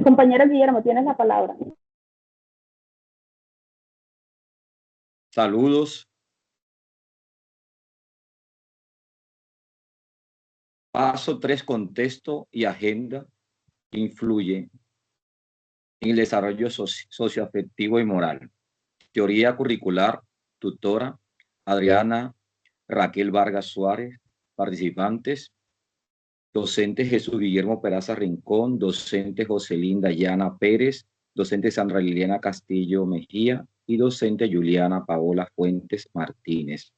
Compañero Guillermo, tienes la palabra. Saludos. Paso 3, contexto y agenda influye en el desarrollo socioafectivo y moral. Teoría curricular, tutora Adriana Raquel Vargas Suárez. Participantes: docente Jesús Guillermo Peraza Rincón, docente Joselinda Yana Pérez, docente Sandra Liliana Castillo Mejía y docente Juliana Paola Fuentes Martínez.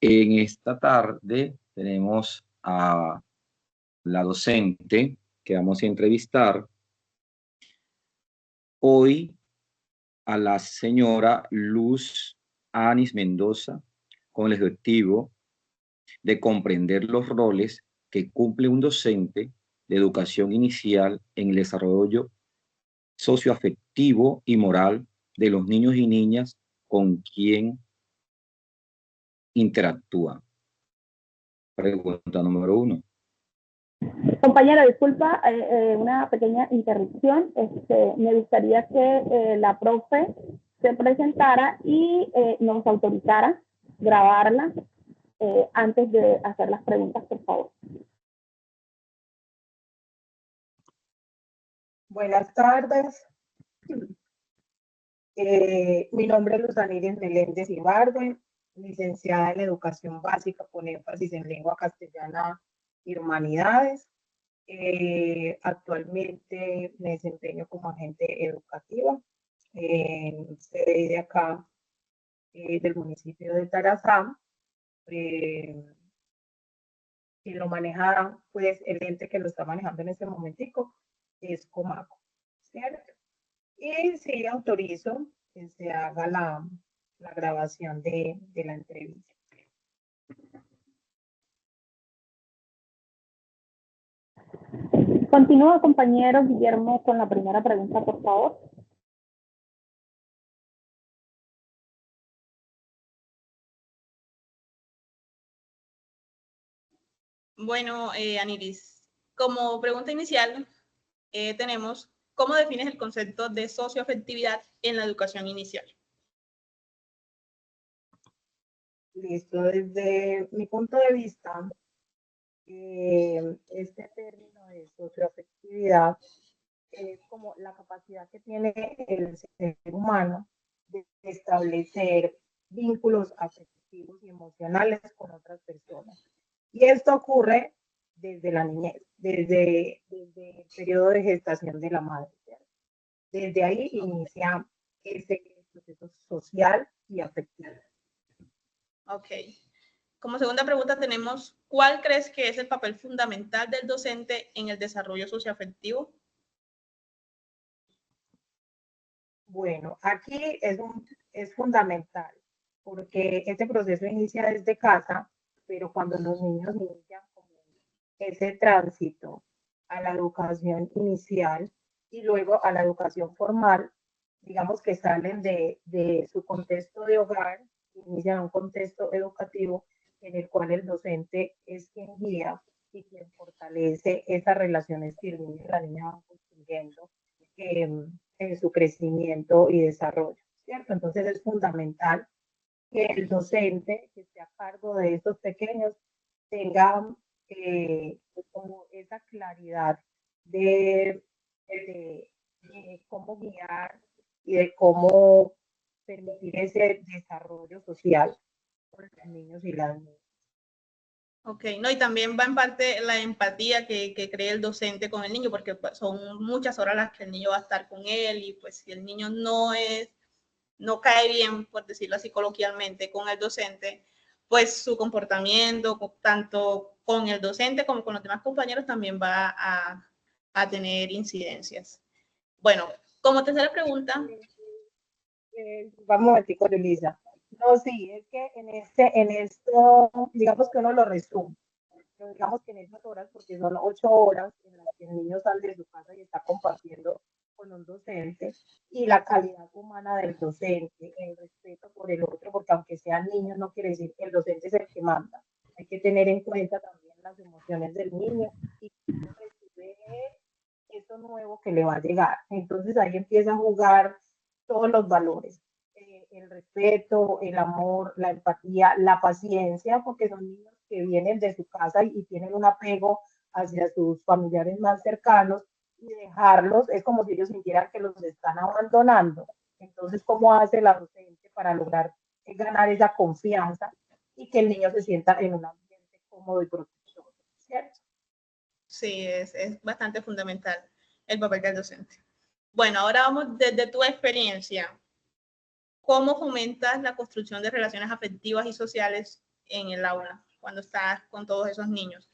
En esta tarde tenemos a la docente que vamos a entrevistar hoy, a la señora Luz Anis Mendoza, con el objetivo de comprender los roles que cumple un docente de educación inicial en el desarrollo socioafectivo y moral de los niños y niñas con quien interactúan. Pregunta número 1. Compañera, disculpa, una pequeña interrupción. Me gustaría que la profe se presentara y nos autorizara grabarla antes de hacer las preguntas, por favor. Buenas tardes. Mi nombre es Luz Anis Meléndez Ibargüen, licenciada en Educación Básica con énfasis en Lengua Castellana y Humanidades. Actualmente me desempeño como agente educativa en sede de acá, del municipio de Tarazá. Quien lo maneja, pues el ente que lo está manejando en este momentico es Comaco, ¿cierto? Y sí autorizo que se haga la grabación de la entrevista. Continúa, compañero Guillermo, con la primera pregunta, por favor. Bueno, Aniris, como pregunta inicial tenemos, ¿cómo defines el concepto de socioafectividad en la educación inicial? Listo, desde mi punto de vista, este término de socioafectividad es como la capacidad que tiene el ser humano de establecer vínculos afectivos y emocionales con otras personas. Y esto ocurre desde la niñez, desde el periodo de gestación de la madre, ¿cierto? Desde ahí inicia ese proceso social y afectivo. Ok. Como segunda pregunta tenemos, ¿cuál crees que es el papel fundamental del docente en el desarrollo socioafectivo? Bueno, aquí es fundamental, porque este proceso inicia desde casa, pero cuando los niños inician como ese tránsito a la educación inicial y luego a la educación formal, digamos que salen de su contexto de hogar, inician un contexto educativo en el cual el docente es quien guía y quien fortalece esas relaciones que el niño y la niña van construyendo en su crecimiento y desarrollo, ¿cierto? Entonces es fundamental que el docente que esté a cargo de estos pequeños tenga como esa claridad de cómo guiar y de cómo permitir ese desarrollo social con los niños y las niñas. Ok, no, y también va en parte la empatía que cree el docente con el niño, porque pues, son muchas horas las que el niño va a estar con él y pues si el niño no cae bien, por decirlo así coloquialmente, con el docente, pues su comportamiento, tanto con el docente como con los demás compañeros, también va a tener incidencias. Bueno, como tercera pregunta. Vamos un momentico, Elisa. No, sí, es que en esto, digamos que uno lo resume. Pero digamos que en esas horas, porque son 8 horas en las que el niño sale de su casa y está compartiendo con un docente, y la calidad humana del docente, el respeto por el otro, porque aunque sean niños no quiere decir que el docente es el que manda. Hay que tener en cuenta también las emociones del niño y cómo recibe eso nuevo que le va a llegar. Entonces ahí empieza a jugar todos los valores, el respeto, el amor, la empatía, la paciencia, porque son niños que vienen de su casa y tienen un apego hacia sus familiares más cercanos, y dejarlos es como si ellos sintieran que los están abandonando. Entonces, ¿cómo hace la docente para lograr ganar esa confianza y que el niño se sienta en un ambiente cómodo y protector? ¿Cierto? Sí, es bastante fundamental el papel del docente. Bueno, ahora vamos desde tu experiencia. ¿Cómo fomentas la construcción de relaciones afectivas y sociales en el aula cuando estás con todos esos niños?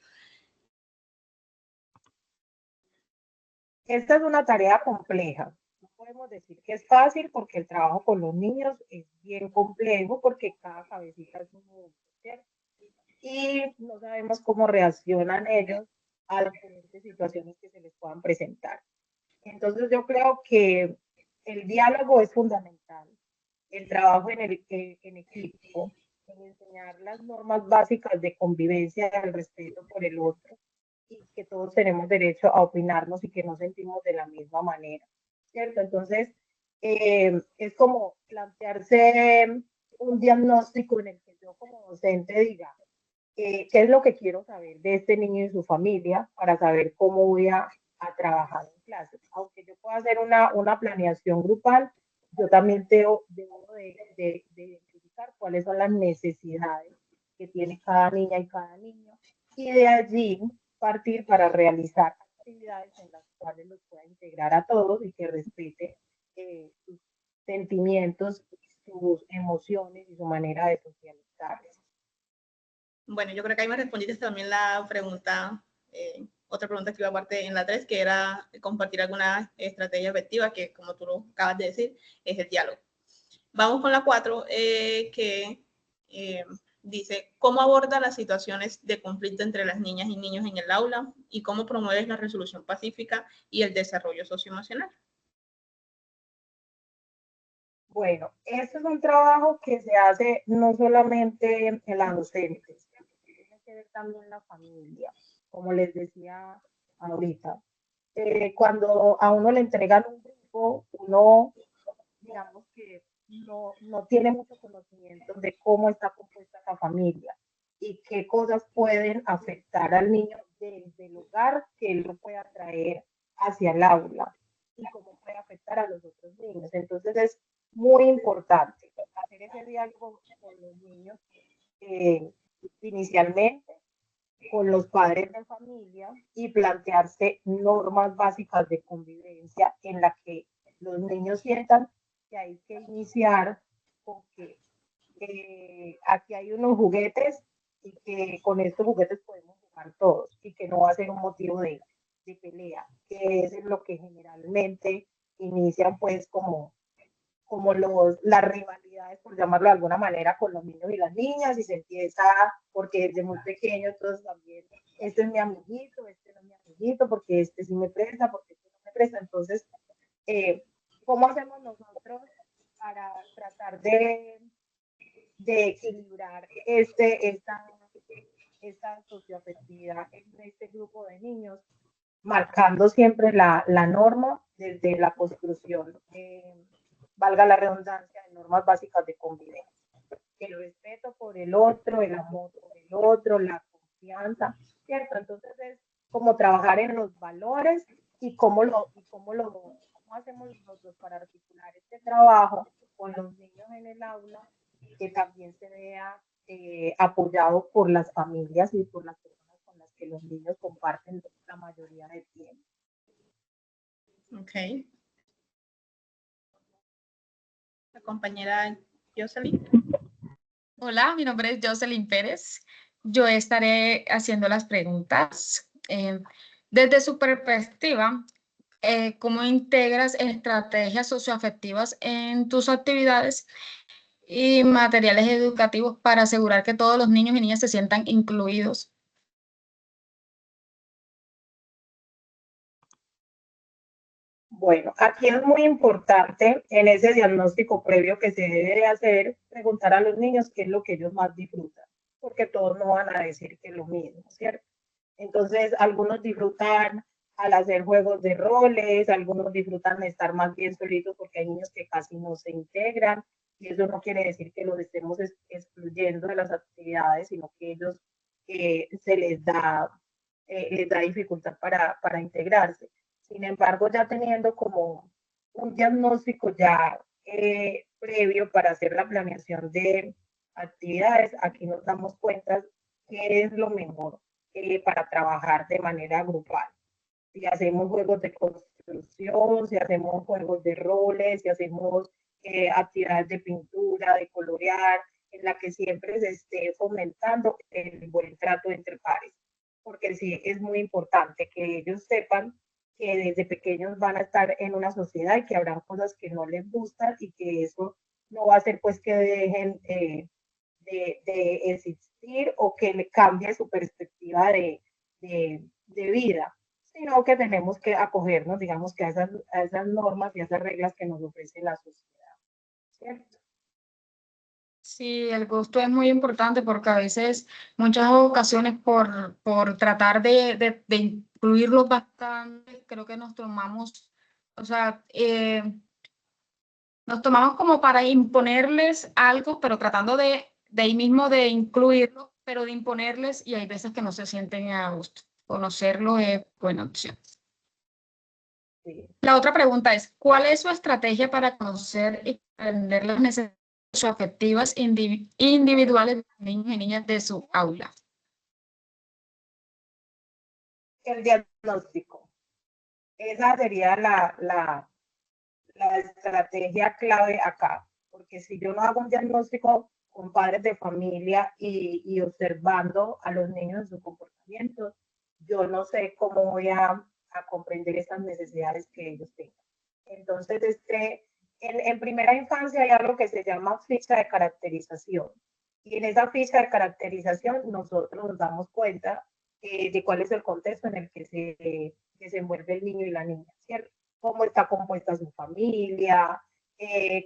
Esta es una tarea compleja. No podemos decir que es fácil porque el trabajo con los niños es bien complejo porque cada cabecita es un mundo, ¿cierto? Y no sabemos cómo reaccionan ellos a las diferentes situaciones que se les puedan presentar. Entonces yo creo que el diálogo es fundamental, el trabajo en equipo, en enseñar las normas básicas de convivencia, el respeto por el otro, y que todos tenemos derecho a opinarnos y que no sentimos de la misma manera, ¿cierto? Entonces, es como plantearse un diagnóstico en el que yo como docente diga, qué es lo que quiero saber de este niño y su familia para saber cómo voy a trabajar en clase. Aunque yo pueda hacer una planeación grupal, yo también debo de identificar cuáles son las necesidades que tiene cada niña y cada niño, y de allí partir para realizar actividades en las cuales los pueda integrar a todos y que respete sus sentimientos, sus emociones y su manera de socializar. Bueno, yo creo que ahí me respondiste también la pregunta, otra pregunta que iba aparte en la 3, que era compartir alguna estrategia efectiva, que como tú lo acabas de decir, es el diálogo. Vamos con la 4, que dice, ¿cómo aborda las situaciones de conflicto entre las niñas y niños en el aula y cómo promueves la resolución pacífica y el desarrollo socioemocional? Bueno, este es un trabajo que se hace no solamente en la docente, tiene que ver también la familia, como les decía ahorita. Cuando a uno le entregan un grupo, uno, digamos que no tiene mucho conocimiento de cómo está compuesta esa familia y qué cosas pueden afectar al niño desde el hogar que él lo pueda traer hacia el aula y cómo puede afectar a los otros niños. Entonces es muy importante hacer ese diálogo con los niños inicialmente, con los padres de familia, y plantearse normas básicas de convivencia en la que los niños sientan que hay que iniciar con que aquí hay unos juguetes y que con estos juguetes podemos jugar todos y que no va a ser un motivo de pelea, que es lo que generalmente inician pues como las rivalidades, por llamarlo de alguna manera, con los niños y las niñas, y se empieza, porque desde muy pequeño todos también, este es mi amiguito, este no es mi amiguito, porque este sí me presta, porque este no me presta. Entonces, ¿cómo hacemos nosotros para tratar de equilibrar esta socioafectividad en este grupo de niños, marcando siempre la norma desde la construcción, valga la redundancia, de normas básicas de convivencia? El respeto por el otro, el amor por el otro, la confianza, ¿cierto? Entonces es como trabajar en los valores y cómo hacemos nosotros para articular este trabajo con los niños en el aula, que también se vea apoyado por las familias y por las personas con las que los niños comparten la mayoría del tiempo. Ok. La compañera Jocelyn. Hola, mi nombre es Jocelyn Pérez. Yo estaré haciendo las preguntas. Desde su perspectiva, ¿cómo integras estrategias socioafectivas en tus actividades y materiales educativos para asegurar que todos los niños y niñas se sientan incluidos? Bueno, aquí es muy importante en ese diagnóstico previo que se debe de hacer, preguntar a los niños qué es lo que ellos más disfrutan, porque todos no van a decir que es lo mismo, ¿cierto? Entonces, algunos disfrutan al hacer juegos de roles, algunos disfrutan de estar más bien solitos porque hay niños que casi no se integran, y eso no quiere decir que los estemos excluyendo de las actividades, sino que ellos les da dificultad para integrarse. Sin embargo, ya teniendo como un diagnóstico ya previo para hacer la planeación de actividades, aquí nos damos cuenta qué es lo mejor para trabajar de manera grupal. Si hacemos juegos de construcción, si hacemos juegos de roles, si hacemos actividades de pintura, de colorear, en la que siempre se esté fomentando el buen trato entre pares. Porque sí es muy importante que ellos sepan que desde pequeños van a estar en una sociedad y que habrán cosas que no les gustan y que eso no va a hacer pues que dejen de existir o que le cambie su perspectiva de vida, sino que tenemos que acogernos, digamos, que a esas normas y a esas reglas que nos ofrece la sociedad, ¿cierto? Sí, el gusto es muy importante porque a veces, muchas ocasiones, por tratar de incluirlos bastante, creo que nos tomamos, o sea, nos tomamos como para imponerles algo, pero tratando de ahí mismo de incluirlo, pero de imponerles, y hay veces que no se sienten a gusto. Conocerlo es buena opción. Sí. La otra pregunta es, ¿cuál es su estrategia para conocer y aprender las necesidades afectivas individuales de los niños y niñas de su aula? El diagnóstico. Esa sería la estrategia clave acá, porque si yo no hago un diagnóstico con padres de familia y observando a los niños en su comportamiento, yo no sé cómo voy a comprender esas necesidades que ellos tengan. Entonces, en primera infancia hay algo que se llama ficha de caracterización. Y en esa ficha de caracterización nosotros nos damos cuenta de cuál es el contexto en el que se desenvuelve el niño y la niña, ¿cierto? Cómo está compuesta su familia,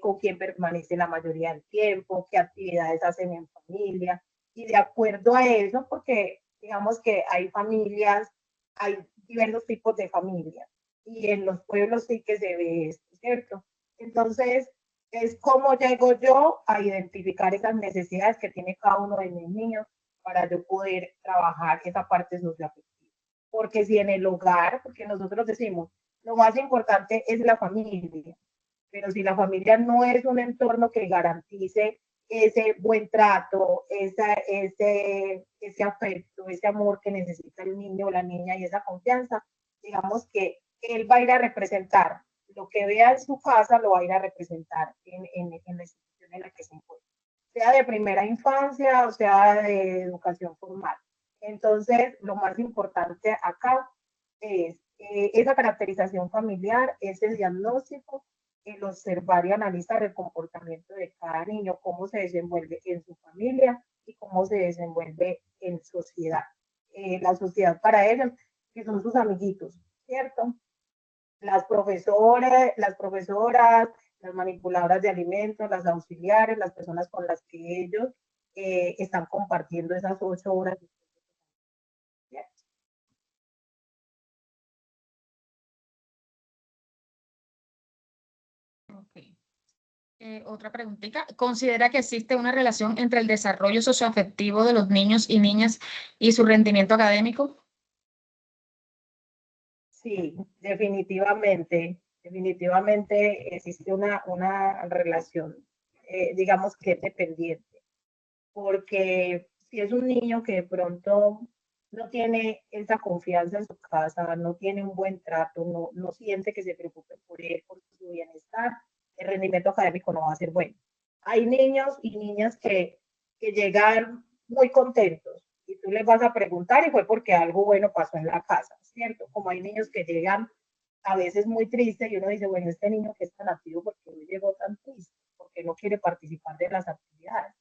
con quién permanece la mayoría del tiempo, qué actividades hacen en familia. Y de acuerdo a eso, porque digamos que hay familias, hay diversos tipos de familias y en los pueblos sí que se ve esto, ¿cierto? Entonces, es cómo llego yo a identificar esas necesidades que tiene cada uno de mis niños para yo poder trabajar esa parte socioafectiva. Porque si en el hogar, porque nosotros decimos, lo más importante es la familia, pero si la familia no es un entorno que garantice ese buen trato, ese afecto, ese amor que necesita el niño o la niña y esa confianza, digamos que él va a ir a representar lo que vea en su casa, lo va a ir a representar en la institución en la que se encuentra, sea de primera infancia o sea de educación formal. Entonces, lo más importante acá es esa caracterización familiar, ese diagnóstico, el observar y analizar el comportamiento de cada niño, cómo se desenvuelve en su familia y cómo se desenvuelve en sociedad. La sociedad para ellos, que son sus amiguitos, ¿cierto? Las profesoras, las manipuladoras de alimentos, las auxiliares, las personas con las que ellos están compartiendo esas 8 horas. Okay. Otra preguntita. ¿Considera que existe una relación entre el desarrollo socioafectivo de los niños y niñas y su rendimiento académico? Sí, definitivamente, definitivamente existe una relación, digamos que es dependiente, porque si es un niño que de pronto no tiene esa confianza en su casa, no tiene un buen trato, no siente que se preocupe por él, por su bienestar, el rendimiento académico no va a ser bueno. Hay niños y niñas que llegan muy contentos y tú les vas a preguntar y fue porque algo bueno pasó en la casa, ¿cierto? Como hay niños que llegan a veces muy tristes y uno dice, bueno, este niño que es tan activo, ¿por qué no llegó tan triste? Porque no quiere participar de las actividades.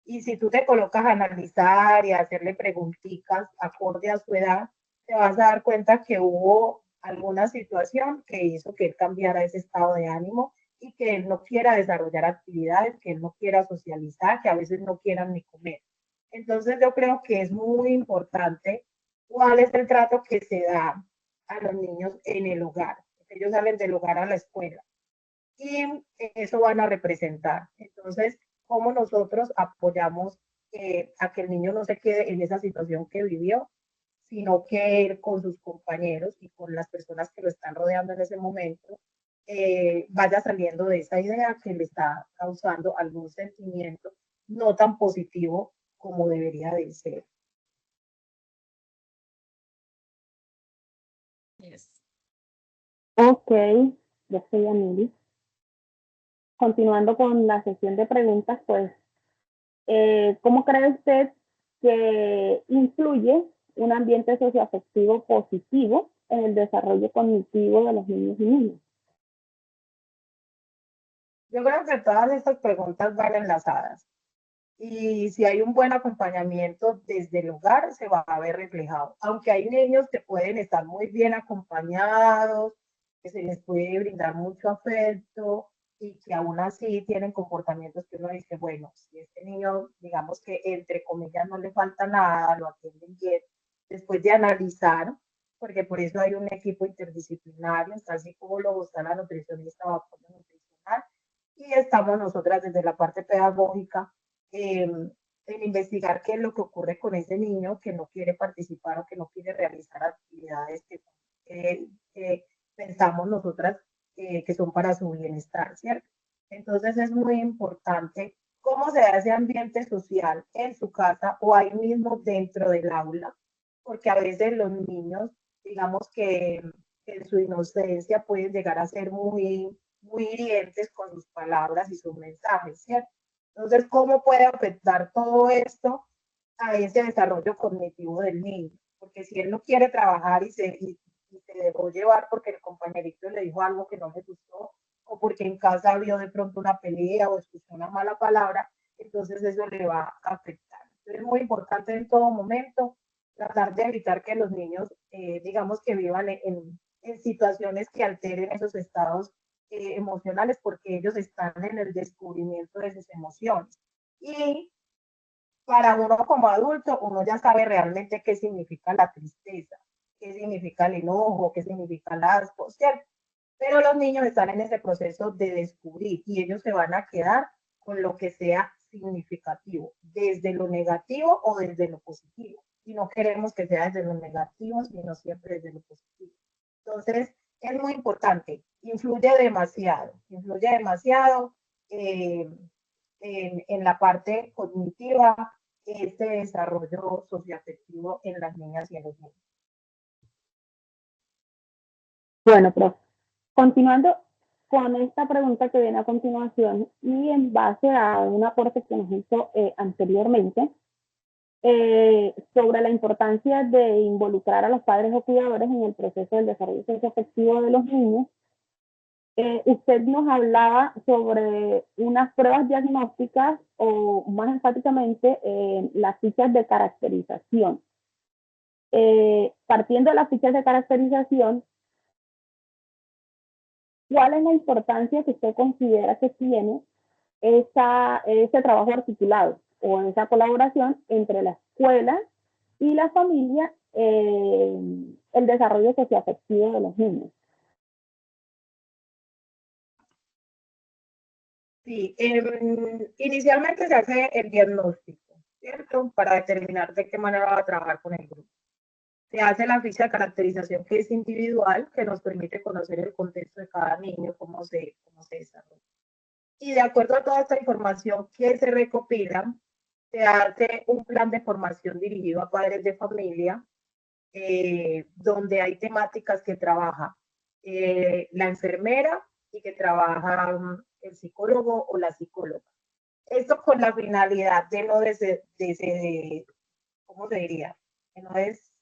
Y si tú te colocas a analizar y a hacerle preguntitas acorde a su edad, te vas a dar cuenta que hubo alguna situación que hizo que él cambiara ese estado de ánimo y que él no quiera desarrollar actividades, que él no quiera socializar, que a veces no quieran ni comer. Entonces yo creo que es muy importante cuál es el trato que se da a los niños en el hogar. Ellos salen del hogar a la escuela y eso van a representar. Entonces, ¿cómo nosotros apoyamos a que el niño no se quede en esa situación que vivió, sino que él con sus compañeros y con las personas que lo están rodeando en ese momento vaya saliendo de esa idea que le está causando algún sentimiento no tan positivo como debería de ser? Yes. Ok, yo soy Amili. Continuando con la sesión de preguntas, pues, ¿cómo cree usted que influye un ambiente socioafectivo positivo en el desarrollo cognitivo de los niños y niñas? Yo creo que todas estas preguntas van enlazadas. Y si hay un buen acompañamiento desde el hogar, se va a ver reflejado. Aunque hay niños que pueden estar muy bien acompañados, que se les puede brindar mucho afecto y que aún así tienen comportamientos que uno dice, bueno, si este niño, digamos que entre comillas no le falta nada, lo atienden bien, después de analizar, porque por eso hay un equipo interdisciplinario, está el psicólogo, está la nutricionista o apoyo nutricional, y estamos nosotras desde la parte pedagógica en investigar qué es lo que ocurre con ese niño que no quiere participar o que no quiere realizar actividades que pensamos nosotras que son para su bienestar, ¿cierto? Entonces es muy importante cómo se da ese ambiente social en su casa o ahí mismo dentro del aula, porque a veces los niños, digamos que en su inocencia pueden llegar a ser muy hirientes con sus palabras y sus mensajes, ¿cierto? Entonces, ¿cómo puede afectar todo esto a ese desarrollo cognitivo del niño? Porque si él no quiere trabajar y se dejó llevar porque el compañerito le dijo algo que no le gustó, o porque en casa vio de pronto una pelea o escuchó una mala palabra, entonces eso le va a afectar. Entonces, es muy importante en todo momento tratar de evitar que los niños, digamos, que vivan en situaciones que alteren esos estados emocionales, porque ellos están en el descubrimiento de sus emociones. Y para uno como adulto, uno ya sabe realmente qué significa la tristeza, qué significa el enojo, qué significa el asco, ¿cierto? Pero los niños están en ese proceso de descubrir y ellos se van a quedar con lo que sea significativo, desde lo negativo o desde lo positivo. Y no queremos que sea desde lo negativo, sino siempre desde lo positivo. Entonces, es muy importante, influye demasiado eh, en la parte cognitiva, este desarrollo socioafectivo en las niñas y en los niños. Bueno, profe, continuando con esta pregunta que viene a continuación y en base a un aporte que nos hizo anteriormente, sobre la importancia de involucrar a los padres o cuidadores en el proceso del desarrollo socioafectivo de los niños, usted nos hablaba sobre unas pruebas diagnósticas o más enfáticamente las fichas de caracterización. Partiendo de las fichas de caracterización, ¿cuál es la importancia que usted considera que tiene ese trabajo articulado o esa colaboración entre la escuela y la familia el desarrollo socioafectivo de los niños? Sí, inicialmente se hace el diagnóstico, ¿cierto? Para determinar de qué manera va a trabajar con el grupo. Se hace la ficha de caracterización que es individual, que nos permite conocer el contexto de cada niño, cómo se desarrolla. Y de acuerdo a toda esta información que se recopila, se hace un plan de formación dirigido a padres de familia, donde hay temáticas que trabaja la enfermera y que trabaja el psicólogo o la psicóloga. Esto con la finalidad de no ¿cómo se diría? Que no es,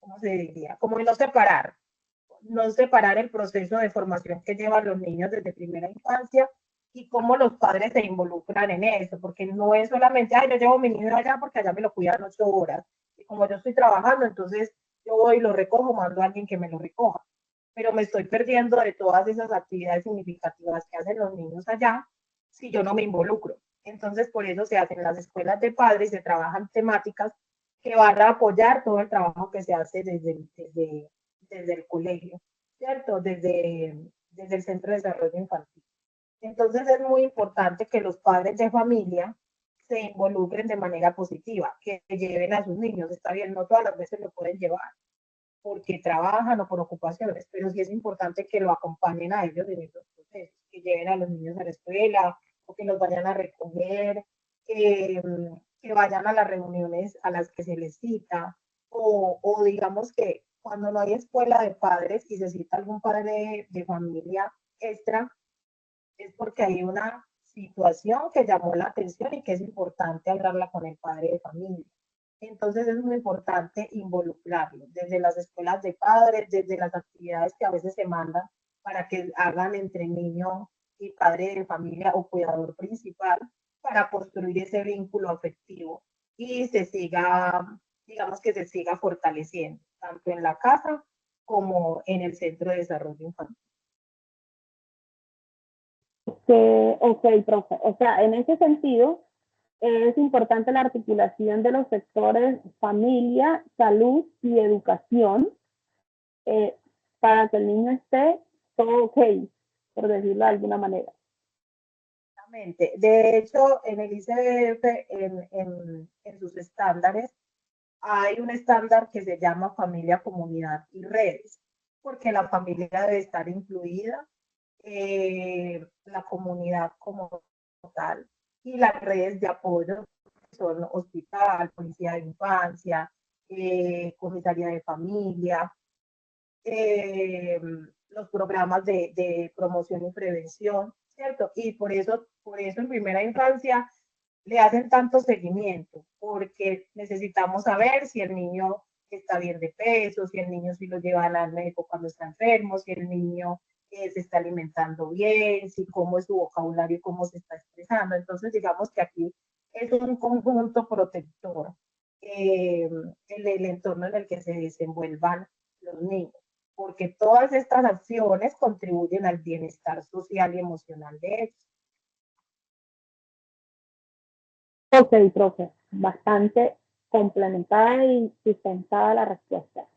¿cómo se diría? Como de no separar el proceso de formación que llevan los niños desde primera infancia y cómo los padres se involucran en eso, porque no es solamente, ay, yo llevo a mi niño allá porque allá me lo cuidan 8 horas, y como yo estoy trabajando, entonces yo voy y lo recojo, mando a alguien que me lo recoja, pero me estoy perdiendo de todas esas actividades significativas que hacen los niños allá si yo no me involucro. Entonces, por eso se hacen las escuelas de padres, se trabajan temáticas que van a apoyar todo el trabajo que se hace desde el colegio, ¿cierto? Desde el Centro de Desarrollo Infantil. Entonces es muy importante que los padres de familia se involucren de manera positiva, que lleven a sus niños. Está bien, no todas las veces lo pueden llevar porque trabajan o por ocupaciones, pero sí es importante que lo acompañen a ellos en estos procesos, que lleven a los niños a la escuela o que los vayan a recoger, que vayan a las reuniones a las que se les cita, o digamos que cuando no hay escuela de padres y se cita algún padre de familia extra, es porque hay una situación que llamó la atención y que es importante hablarla con el padre de familia. Entonces es muy importante involucrarlo desde las escuelas de padres, desde las actividades que a veces se mandan para que hagan entre niño y padre de familia o cuidador principal para construir ese vínculo afectivo y se siga, digamos que se siga fortaleciendo, tanto en la casa como en el Centro de Desarrollo Infantil. Ok, profe. O sea, en ese sentido, es importante la articulación de los sectores familia, salud y educación para que el niño esté todo ok, por decirlo de alguna manera. Exactamente. De hecho, en el ICBF, en sus estándares, hay un estándar que se llama familia, comunidad y redes, porque la familia debe estar incluida, la comunidad como tal, y las redes de apoyo son hospital, policía de infancia, comisaría de familia, los programas de promoción y prevención, ¿cierto? Y por eso en primera infancia le hacen tanto seguimiento, porque necesitamos saber si el niño está bien de peso, si el niño sí lo llevan al médico cuando está enfermo, si el niño se está alimentando bien, si cómo es su vocabulario y cómo se está expresando. Entonces, digamos que aquí es un conjunto protector, el entorno en el que se desenvuelvan los niños, porque todas estas acciones contribuyen al bienestar social y emocional de ellos. Ok, profe, bastante complementada y sustentada la respuesta.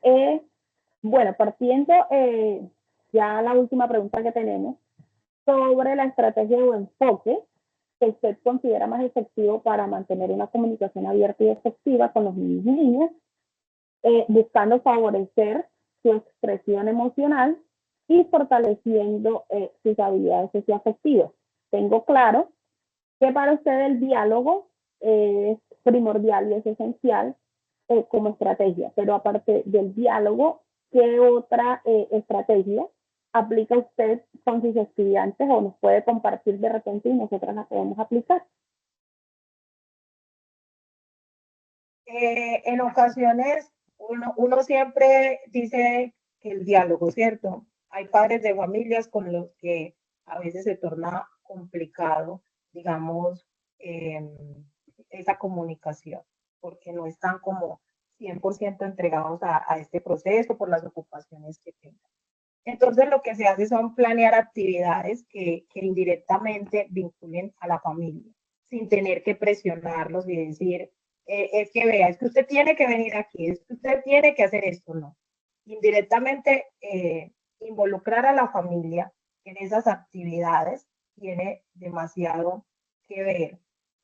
Bueno, partiendo ya la última pregunta que tenemos sobre la estrategia o enfoque que usted considera más efectivo para mantener una comunicación abierta y efectiva con los niños y niñas, buscando favorecer su expresión emocional y fortaleciendo sus habilidades socioafectivas. Tengo claro que para usted el diálogo es primordial y es esencial como estrategia, pero aparte del diálogo, ¿qué otra estrategia aplica usted con sus estudiantes o nos puede compartir de repente y nosotras la podemos aplicar? En ocasiones uno siempre dice que el diálogo, ¿cierto? Hay padres de familias con los que a veces se torna complicado, digamos, esa comunicación, porque no están como 100% entregados a este proceso por las ocupaciones que tengan. Entonces lo que se hace son planear actividades que indirectamente vinculen a la familia, sin tener que presionarlos y decir, es que vea, es que usted tiene que venir aquí, es que usted tiene que hacer esto, no. Indirectamente involucrar a la familia en esas actividades tiene demasiado que ver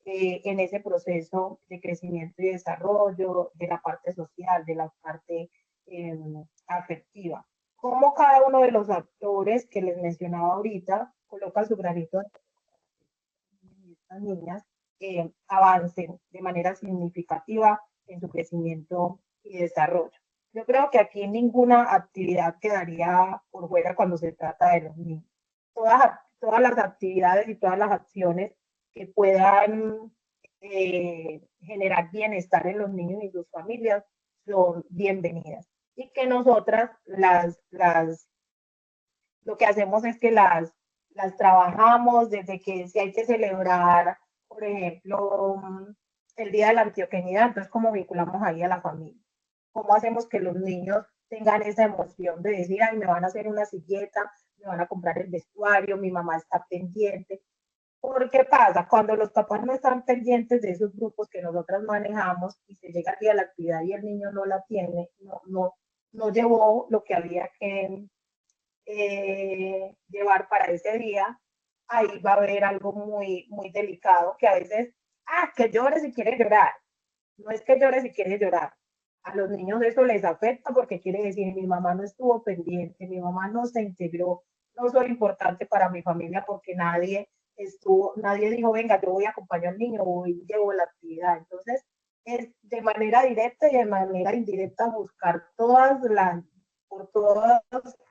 en ese proceso de crecimiento y desarrollo, de la parte social, de la parte afectiva. Cómo cada uno de los actores que les mencionaba ahorita coloca su granito de estas niñas avancen de manera significativa en su crecimiento y desarrollo. Yo creo que aquí ninguna actividad quedaría por fuera cuando se trata de los niños. Todas las actividades y todas las acciones que puedan generar bienestar en los niños y sus familias son bienvenidas. Y que nosotras lo que hacemos es que las trabajamos desde que si hay que celebrar, por ejemplo, el Día de la Antioqueñidad, entonces cómo vinculamos ahí a la familia. Cómo hacemos que los niños tengan esa emoción de decir, ay, me van a hacer una silleta, me van a comprar el vestuario, mi mamá está pendiente. ¿Por qué pasa? Cuando los papás no están pendientes de esos grupos que nosotras manejamos y se llega al día de la actividad y el niño no la tiene, no llevó lo que había que llevar para ese día, ahí va a haber algo muy, muy delicado que a veces, que llore si quiere llorar. No es que llore si quiere llorar. A los niños eso les afecta porque quiere decir, mi mamá no estuvo pendiente, mi mamá no se integró, no soy importante para mi familia porque nadie dijo, venga, yo voy a acompañar al niño, voy, llevo la actividad. Entonces, es de manera directa y de manera indirecta buscar por todas,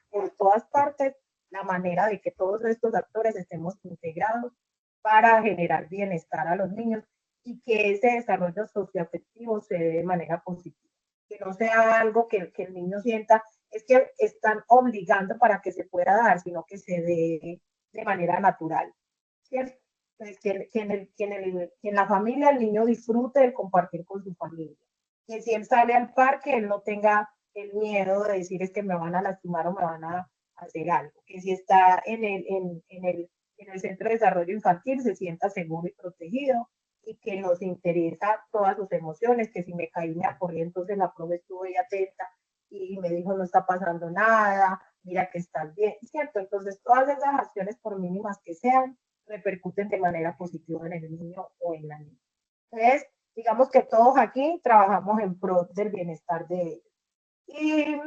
por todas partes, la manera de que todos estos actores estemos integrados para generar bienestar a los niños y que ese desarrollo socioafectivo se dé de manera positiva. Que no sea algo que el niño sienta es que están obligando para que se pueda dar, sino que se dé de manera natural, ¿cierto? Entonces, que en la familia el niño disfrute el compartir con su familia. Que si él sale al parque, él no tenga el miedo de decir es que me van a lastimar o me van a hacer algo. Que si está en el centro de desarrollo infantil, se sienta seguro y protegido y que nos interesa todas sus emociones, que si me caí me acordé, entonces la profe estuvo ahí atenta y me dijo no está pasando nada, mira que estás bien, ¿cierto? Entonces todas esas acciones, por mínimas que sean, repercuten de manera positiva en el niño o en la niña. Entonces, digamos que todos aquí trabajamos en pro del bienestar de ellos. Y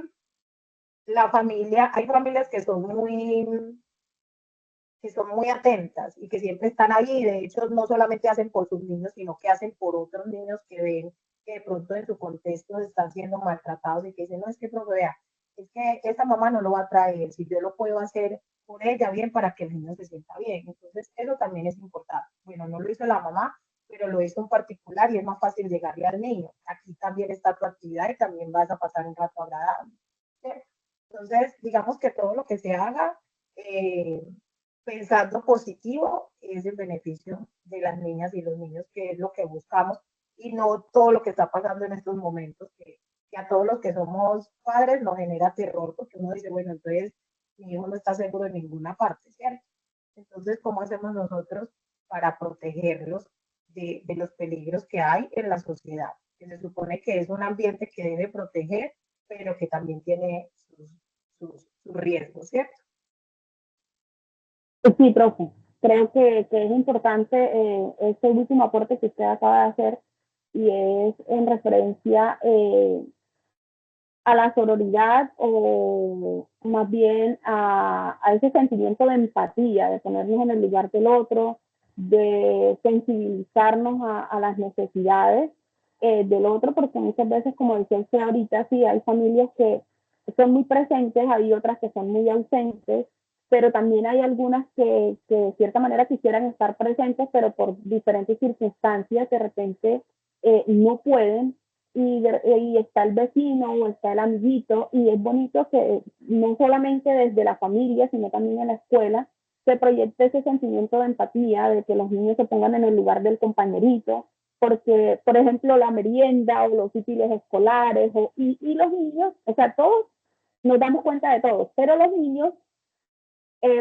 la familia, hay familias que son muy atentas y que siempre están ahí. De hecho, no solamente hacen por sus niños, sino que hacen por otros niños que ven que de pronto en su contexto están siendo maltratados y que dicen, no, es que profe, vea, es que esa mamá no lo va a traer, si yo lo puedo hacer por ella bien para que el niño se sienta bien. Entonces, eso también es importante. Bueno, no lo hizo la mamá, pero lo hizo en particular y es más fácil llegarle al niño. Aquí también está tu actividad y también vas a pasar un rato agradable. ¿Sí? Entonces, digamos que todo lo que se haga pensando positivo es el beneficio de las niñas y los niños, que es lo que buscamos, y no todo lo que está pasando en estos momentos, que a todos los que somos padres nos genera terror, porque uno dice, bueno, entonces mi hijo no está seguro en ninguna parte, ¿cierto? Entonces, ¿cómo hacemos nosotros para protegerlos de los peligros que hay en la sociedad? Que se supone que es un ambiente que debe proteger, pero que también tiene sus riesgos, ¿cierto? Sí, profe, creo que es importante este último aporte que usted acaba de hacer y es en referencia a la sororidad o más bien a ese sentimiento de empatía, de ponernos en el lugar del otro, de sensibilizarnos a las necesidades del otro, porque muchas veces, como decía usted ahorita, sí, hay familias que son muy presentes, hay otras que son muy ausentes, pero también hay algunas que de cierta manera quisieran estar presentes, pero por diferentes circunstancias de repente no pueden y está el vecino o está el amiguito y es bonito que no solamente desde la familia, sino también en la escuela se proyecte ese sentimiento de empatía, de que los niños se pongan en el lugar del compañerito, porque, por ejemplo, la merienda o los útiles escolares y los niños, o sea, todos nos damos cuenta de todos, pero los niños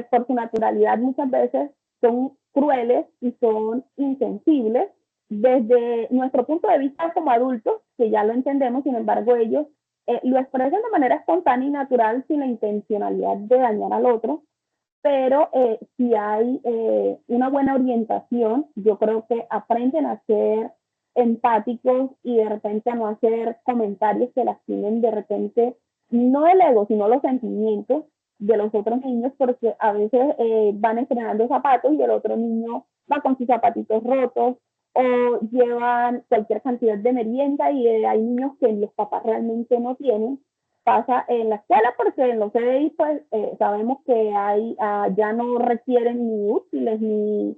por su naturalidad muchas veces son crueles y son insensibles desde nuestro punto de vista como adultos, que ya lo entendemos, sin embargo ellos lo expresan de manera espontánea y natural sin la intencionalidad de dañar al otro, pero si hay una buena orientación, yo creo que aprenden a ser empáticos y de repente a no hacer comentarios que lastimen de repente no el ego, sino los sentimientos de los otros niños, porque a veces van estrenando zapatos y el otro niño va con sus zapatitos rotos o llevan cualquier cantidad de merienda y hay niños que los papás realmente no tienen. Pasa en la escuela porque en los CDI pues sabemos que ya no requieren ni útiles ni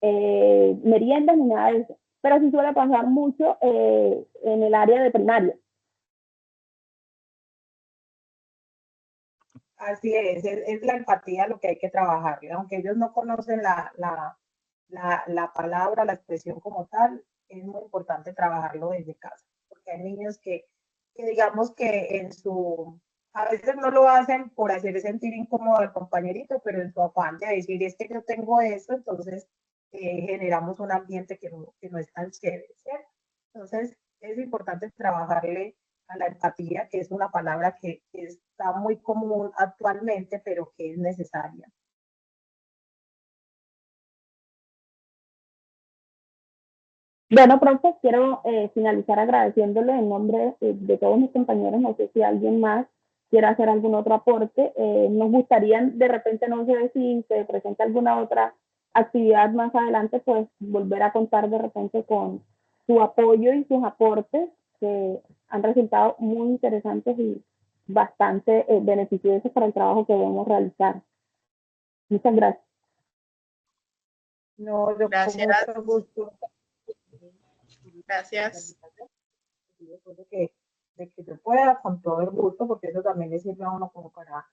meriendas ni nada de eso, pero sí suele pasar mucho en el área de primaria. Así es la empatía lo que hay que trabajar, aunque ellos no conocen la palabra, la expresión como tal, es muy importante trabajarlo desde casa, porque hay niños que digamos que a veces no lo hacen por hacer sentir incómodo al compañerito, pero en su afán de decir, es que yo tengo eso, entonces generamos un ambiente que no es tan chévere, ¿cierto? Entonces, es importante trabajarle a la empatía, que es una palabra que está muy común actualmente, pero que es necesaria. Bueno, profe, quiero finalizar agradeciéndole en nombre de todos mis compañeros. No sé si alguien más quiere hacer algún otro aporte. Nos gustaría, de repente, no sé si se presenta alguna otra actividad más adelante, pues volver a contar de repente con su apoyo y sus aportes, que han resultado muy interesantes y bastante beneficiosos para el trabajo que debemos realizar. Muchas gracias. No, yo Gracias. con mucho gusto. Gracias. De que se pueda, con todo el gusto, porque eso también le sirve a uno como para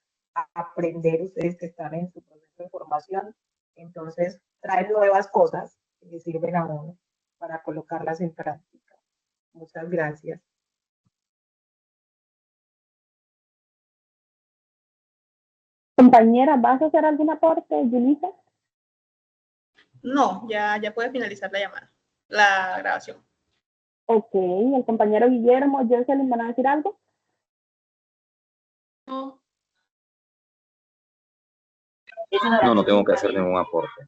aprender, ustedes que están en su proceso de formación, entonces traen nuevas cosas que le sirven a uno para colocarlas en práctica. Muchas gracias. Compañera, ¿vas a hacer algún aporte, Julissa? No, ya puede finalizar la llamada, la grabación. Ok, el compañero Guillermo, Jocelyn, ¿van a decir algo? No. No tengo que hacer ningún aporte.